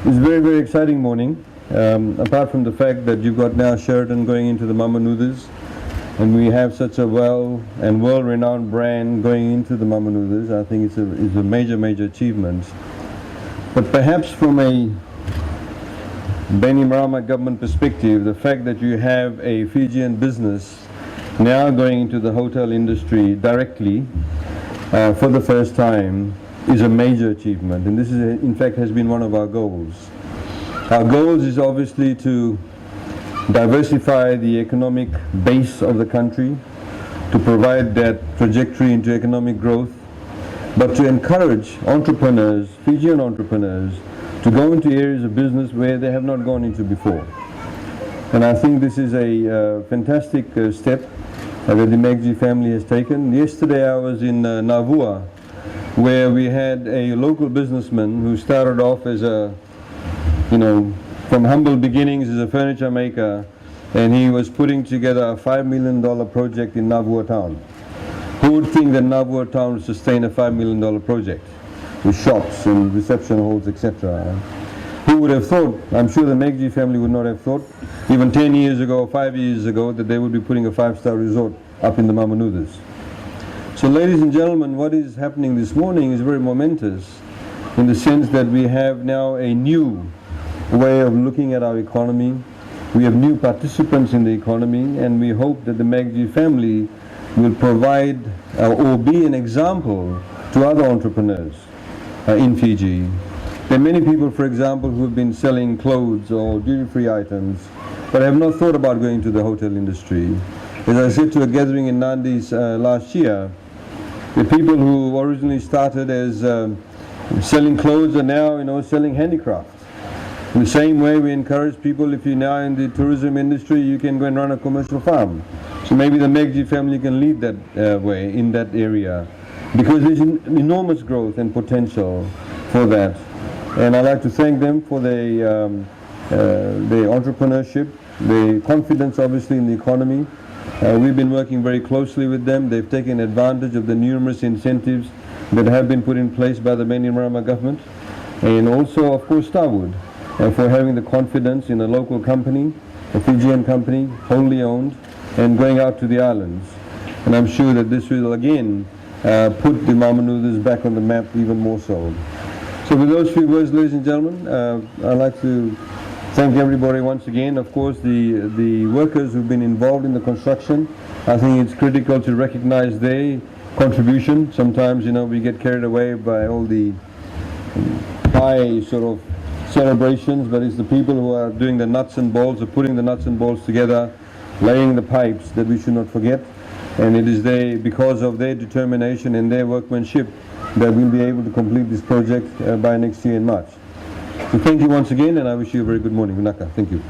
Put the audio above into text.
It's a very, very exciting morning. Apart from the fact that you've got now Sheraton going into the Mamanudas, and we have such a well and world-renowned brand going into the Mamanudas, I think it's a major, major achievement. But perhaps from a Bainimarama government perspective, the fact that you have a Fijian business now going into the hotel industry directly for the first time is a major achievement, and this is in fact has been one of our goals. Our goals is obviously to diversify the economic base of the country, to provide that trajectory into economic growth, but to encourage entrepreneurs, Fijian entrepreneurs, to go into areas of business where they have not gone into before. And I think this is a fantastic step that the Megji family has taken. Yesterday I was in Navua, where we had a local businessman who started off as from humble beginnings as a furniture maker, and he was putting together a $5 million project in Navua town. Who would think that Navua town would sustain a $5 million project with shops and reception halls, etc.? Who would have thought? I'm sure the Megji family would not have thought, even 10 years ago or 5 years ago, that they would be putting a 5-star resort up in the Mamanudas. So ladies and gentlemen, what is happening this morning is very momentous in the sense that we have now a new way of looking at our economy. We have new participants in the economy, and we hope that the Megji family will provide or be an example to other entrepreneurs in Fiji. There are many people, for example, who have been selling clothes or duty-free items but have not thought about going to the hotel industry. As I said to a gathering in Nandis last year, the people who originally started as selling clothes are now, selling handicraft. In the same way, we encourage people, if you're now in the tourism industry, you can go and run a commercial farm. So maybe the Megji family can lead that way in that area, because there's enormous growth and potential for that. And I'd like to thank them for their entrepreneurship, their confidence obviously in the economy. We've been working very closely with them. They've taken advantage of the numerous incentives that have been put in place by the Bainimarama government, and also of course Starwood for having the confidence in a local company, a Fijian company, wholly owned, and going out to the islands. And I'm sure that this will again put the Mamanudas back on the map even more so. So with those few words, ladies and gentlemen, I'd like to thank everybody once again. Of course, the workers who've been involved in the construction. I think it's critical to recognize their contribution. Sometimes, we get carried away by all the high sort of celebrations, but it's the people who are doing the nuts and bolts, or putting the nuts and bolts together, laying the pipes, that we should not forget. And it is because of their determination and their workmanship that we'll be able to complete this project by next year in March. So thank you once again, and I wish you a very good morning. Vinaka. Thank you.